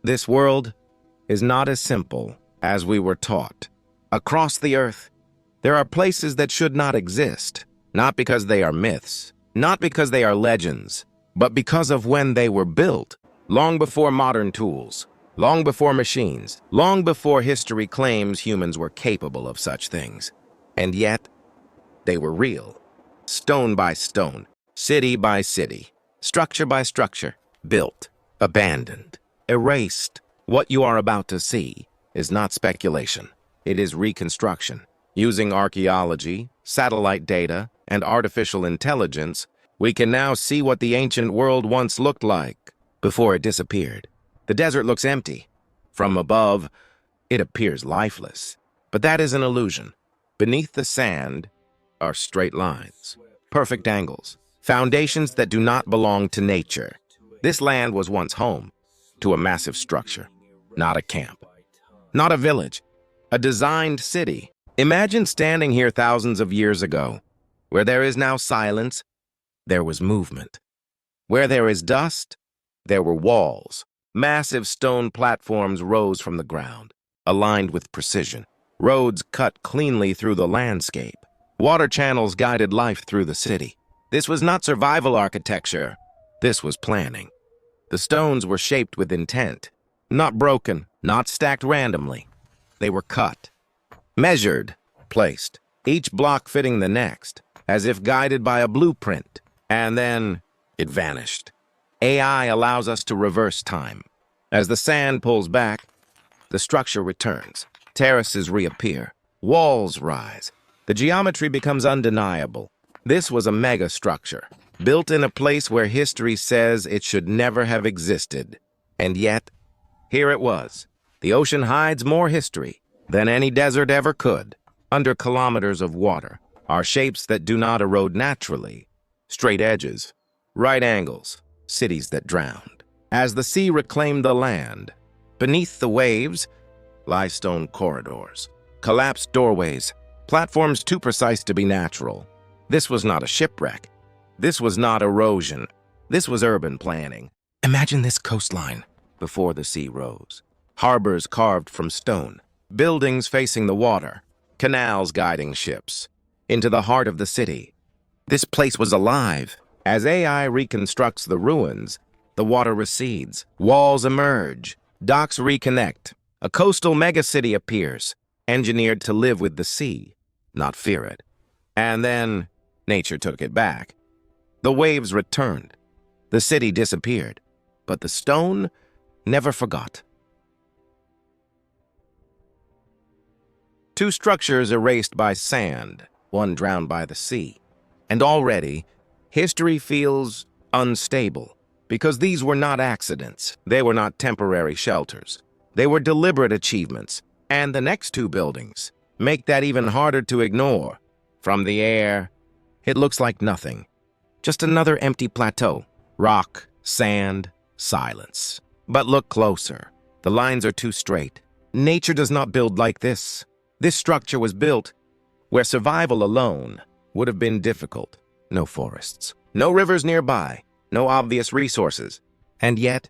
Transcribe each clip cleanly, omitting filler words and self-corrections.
This world is not as simple as we were taught. Across the earth, there are places that should not exist, not because they are myths, not because they are legends, but because of when they were built, long before modern tools, long before machines, long before history claims humans were capable of such things. And yet, they were real. Stone by stone, city by city, structure by structure, built, abandoned, erased. What you are about to see is not speculation. It is reconstruction. Using archaeology, satellite data, and artificial intelligence, we can now see what the ancient world once looked like before it disappeared. The desert looks empty. From above, it appears lifeless. But that is an illusion. Beneath the sand are straight lines, perfect angles, foundations that do not belong to nature. This land was once home to a massive structure, not a camp, not a village, a designed city. Imagine standing here thousands of years ago. Where there is now silence, there was movement. Where there is dust, there were walls. Massive stone platforms rose from the ground, aligned with precision. Roads cut cleanly through the landscape. Water channels guided life through the city. This was not survival architecture. This was planning. The stones were shaped with intent, not broken, not stacked randomly. They were cut, measured, placed, each block fitting the next, as if guided by a blueprint. And then it vanished. AI allows us to reverse time. As the sand pulls back, the structure returns. Terraces reappear. Walls rise. The geometry becomes undeniable. This was a mega structure, built in a place where history says it should never have existed. And yet, here it was. The ocean hides more history than any desert ever could. Under kilometers of water are shapes that do not erode naturally. Straight edges, right angles, cities that drowned. As the sea reclaimed the land, beneath the waves lie stone corridors, collapsed doorways, platforms too precise to be natural. This was not a shipwreck. This was not erosion. This was urban planning. Imagine this coastline before the sea rose. Harbors carved from stone, buildings facing the water, canals guiding ships into the heart of the city. This place was alive. As AI reconstructs the ruins, the water recedes, walls emerge, docks reconnect. A coastal megacity appears, engineered to live with the sea, not fear it. And then nature took it back. The waves returned. The city disappeared, but the stone never forgot. Two structures erased by sand, one drowned by the sea. And already, history feels unstable, because these were not accidents. They were not temporary shelters. They were deliberate achievements. And the next two buildings make that even harder to ignore. From the air, it looks like nothing. Just another empty plateau. Rock, sand, silence. But look closer. The lines are too straight. Nature does not build like this. This structure was built where survival alone would have been difficult. No forests, no rivers nearby, no obvious resources. And yet,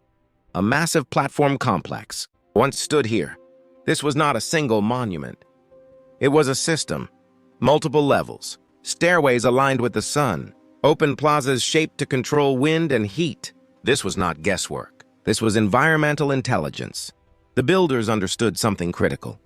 a massive platform complex once stood here. This was not a single monument. It was a system, multiple levels, stairways aligned with the sun, open plazas shaped to control wind and heat. This was not guesswork. This was environmental intelligence. The builders understood something critical.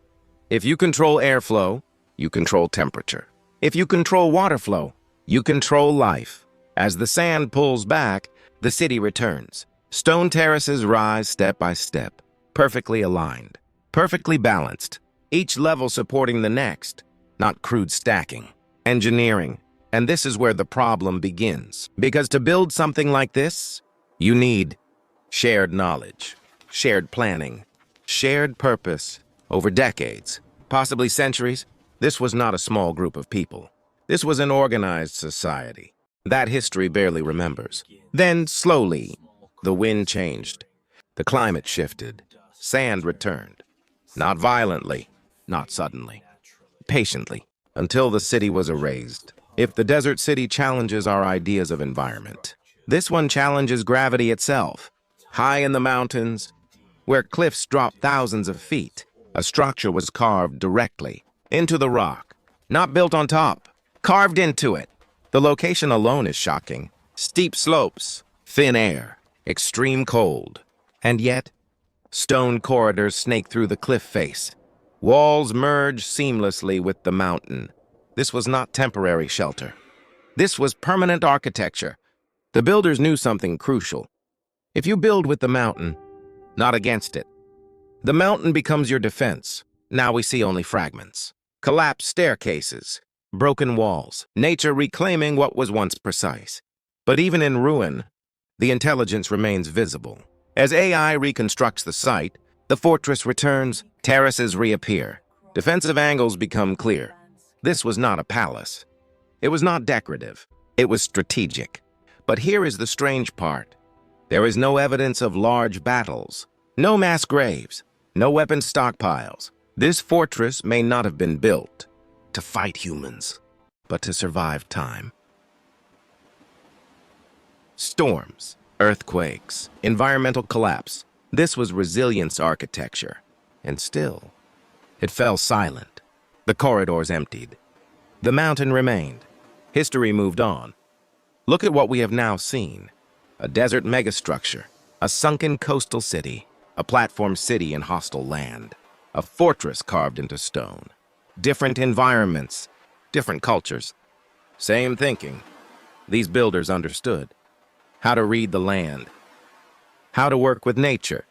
If you control airflow, you control temperature. If you control water flow, you control life. As the sand pulls back, the city returns. Stone terraces rise step by step, perfectly aligned, perfectly balanced, each level supporting the next, not crude stacking. Engineering. And this is where the problem begins. Because to build something like this, you need shared knowledge, shared planning, shared purpose. Over decades, possibly centuries, this was not a small group of people. This was an organized society that history barely remembers. Then, slowly, the wind changed. The climate shifted. Sand returned. Not violently, not suddenly. Patiently, until the city was erased. If the desert city challenges our ideas of environment, this one challenges gravity itself. High in the mountains, where cliffs drop thousands of feet. A structure was carved directly into the rock, not built on top, carved into it. The location alone is shocking. Steep slopes, thin air, extreme cold. And yet, stone corridors snake through the cliff face. Walls merge seamlessly with the mountain. This was not temporary shelter. This was permanent architecture. The builders knew something crucial. If you build with the mountain, not against it, the mountain becomes your defense. Now we see only fragments. Collapsed staircases, broken walls, nature reclaiming what was once precise. But even in ruin, the intelligence remains visible. As AI reconstructs the site, the fortress returns, terraces reappear, defensive angles become clear. This was not a palace. It was not decorative. It was strategic. But here is the strange part. There is no evidence of large battles, no mass graves, no weapon stockpiles. This fortress may not have been built to fight humans, but to survive time. Storms, earthquakes, environmental collapse. This was resilience architecture. And still, it fell silent. The corridors emptied. The mountain remained. History moved on. Look at what we have now seen. A desert megastructure, a sunken coastal city, a platform city in hostile land, a fortress carved into stone. Different environments, different cultures. Same thinking. These builders understood how to read the land, how to work with nature,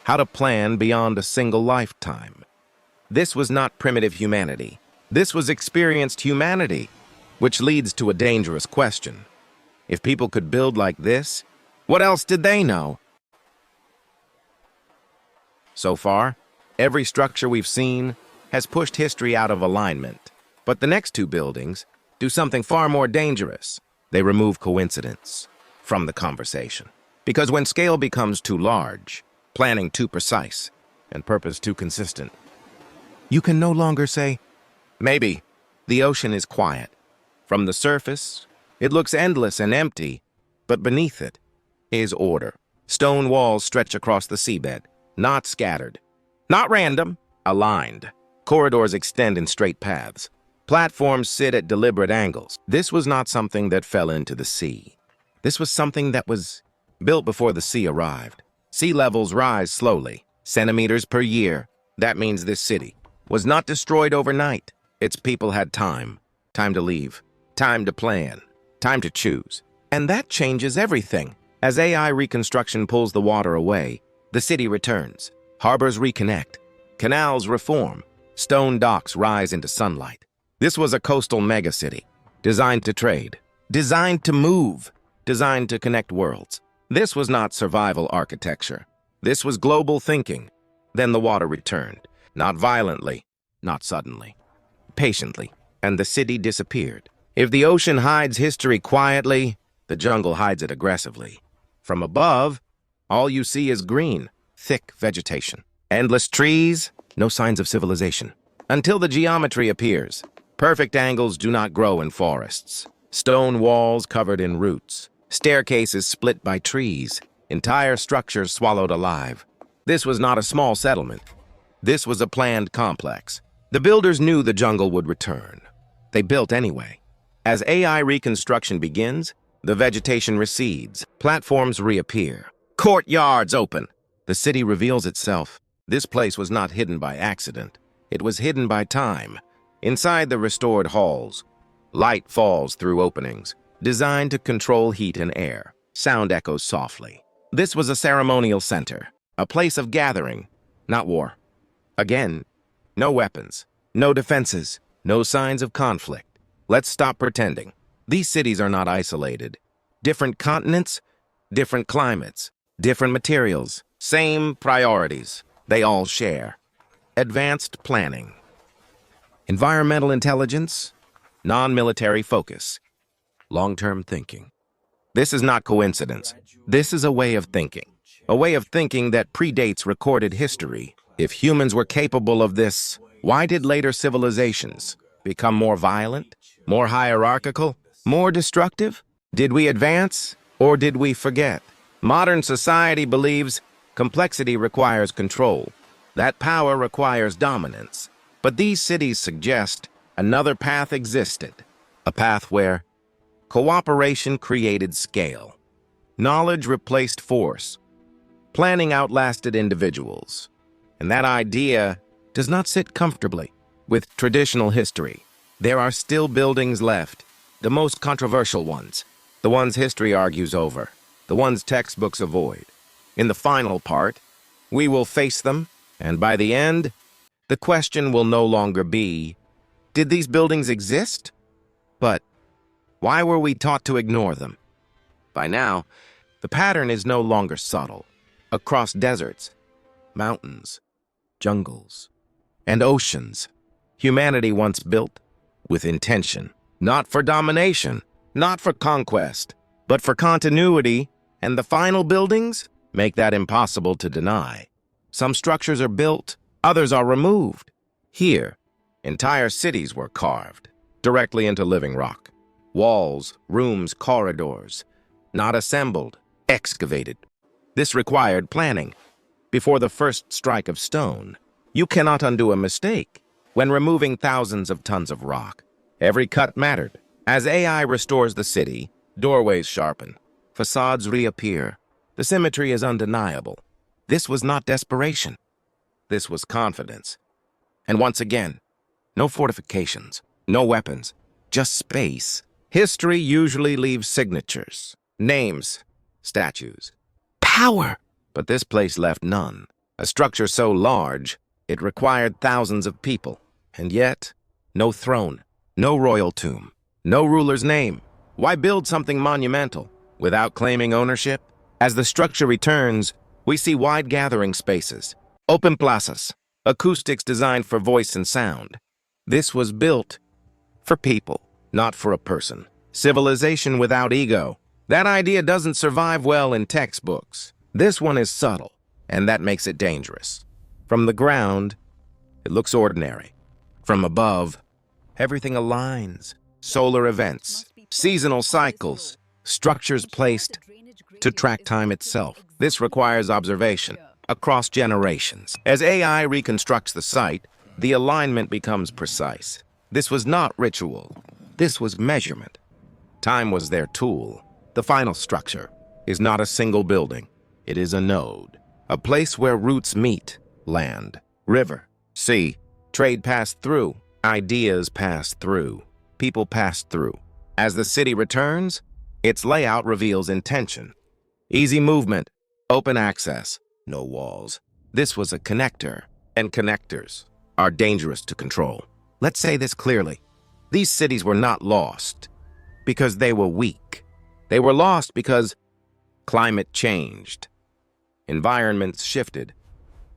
how to plan beyond a single lifetime. This was not primitive humanity. This was experienced humanity, which leads to a dangerous question. If people could build like this, what else did they know? So far, every structure we've seen has pushed history out of alignment. But the next two buildings do something far more dangerous. They remove coincidence from the conversation. Because when scale becomes too large, planning too precise, and purpose too consistent, you can no longer say, maybe the ocean is quiet. From the surface, it looks endless and empty, but beneath it is order. Stone walls stretch across the seabed, not scattered, not random, aligned. Corridors extend in straight paths. Platforms sit at deliberate angles. This was not something that fell into the sea. This was something that was built before the sea arrived. Sea levels rise slowly, centimeters per year. That means this city was not destroyed overnight. Its people had time to leave, time to plan, time to choose. And that changes everything. As AI reconstruction pulls the water away, the city returns. Harbors reconnect. Canals reform. Stone docks rise into sunlight. This was a coastal megacity, designed to trade, designed to move, designed to connect worlds. This was not survival architecture. This was global thinking. Then the water returned, not violently, not suddenly, patiently, and the city disappeared. If the ocean hides history quietly, the jungle hides it aggressively. From above, all you see is green, thick vegetation. Endless trees, no signs of civilization. Until the geometry appears. Perfect angles do not grow in forests. Stone walls covered in roots. Staircases split by trees. Entire structures swallowed alive. This was not a small settlement. This was a planned complex. The builders knew the jungle would return. They built anyway. As AI reconstruction begins, the vegetation recedes. Platforms reappear. Courtyards open. The city reveals itself. This place was not hidden by accident. It was hidden by time. Inside the restored halls, light falls through openings, designed to control heat and air. Sound echoes softly. This was a ceremonial center, a place of gathering, not war. Again, no weapons, no defenses, no signs of conflict. Let's stop pretending. These cities are not isolated. Different continents, different climates, different materials, same priorities. They all share. Advanced planning. Environmental intelligence, non-military focus, long-term thinking. This is not coincidence. This is a way of thinking. A way of thinking that predates recorded history. If humans were capable of this, why did later civilizations become more violent, more hierarchical, more destructive? Did we advance or did we forget? Modern society believes Complexity requires control. That power requires dominance. But these cities suggest another path existed, a path where cooperation created scale. Knowledge replaced force. Planning outlasted individuals. And that idea does not sit comfortably with traditional history. There are still buildings left, the most controversial ones, the ones history argues over, the ones textbooks avoid. In the final part, we will face them, and by the end, the question will no longer be, did these buildings exist? But why were we taught to ignore them? By now, the pattern is no longer subtle. Across deserts, mountains, jungles, and oceans, humanity once built with intention, not for domination, not for conquest, but for continuity, and the final buildings make that impossible to deny. Some structures are built, others are removed. Here, entire cities were carved directly into living rock. Walls, rooms, corridors, not assembled, excavated. This required planning. Before the first strike of stone, you cannot undo a mistake. When removing thousands of tons of rock, every cut mattered. As AI restores the city, doorways sharpen, facades reappear. The symmetry is undeniable. This was not desperation. This was confidence. And once again, no fortifications, no weapons, just space. History usually leaves signatures, names, statues, power. But this place left none. A structure so large, it required thousands of people. And yet, no throne, no royal tomb, no ruler's name. Why build something monumental without claiming ownership? As the structure returns, we see wide gathering spaces, open plazas, acoustics designed for voice and sound. This was built for people, not for a person. Civilization without ego. That idea doesn't survive well in textbooks. This one is subtle, and that makes it dangerous. From the ground, it looks ordinary. From above, everything aligns. Solar events, seasonal cycles, structures placed to track time itself. This requires observation across generations. As AI reconstructs the site, the alignment becomes precise. This was not ritual. This was measurement. Time was their tool. The final structure is not a single building. It is a node, a place where roots meet. Land, river, sea, trade passed through, ideas passed through, people passed through. As the city returns, its layout reveals intention. Easy movement, open access, no walls. This was a connector, and connectors are dangerous to control. Let's say this clearly. These cities were not lost because they were weak. They were lost because climate changed. Environments shifted.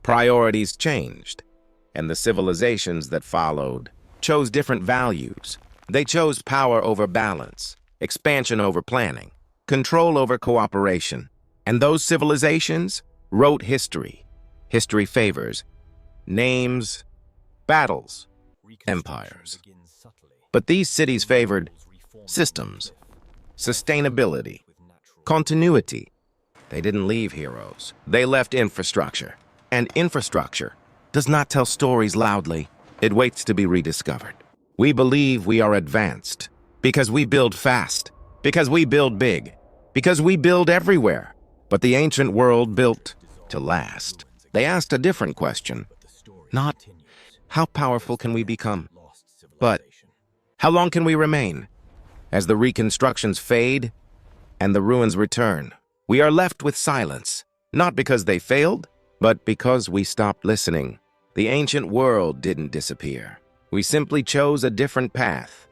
Priorities changed. And the civilizations that followed chose different values. They chose power over balance, expansion over planning, control over cooperation. And those civilizations wrote history. History favors names, battles, empires. But these cities favored systems, sustainability, continuity. They didn't leave heroes. They left infrastructure. And infrastructure does not tell stories loudly. It waits to be rediscovered. We believe we are advanced because we build fast, because we build big, because we build everywhere. But the ancient world built to last. They asked a different question. Not, how powerful can we become? But, how long can we remain? As the reconstructions fade and the ruins return, we are left with silence. Not because they failed, but because we stopped listening. The ancient world didn't disappear. We simply chose a different path.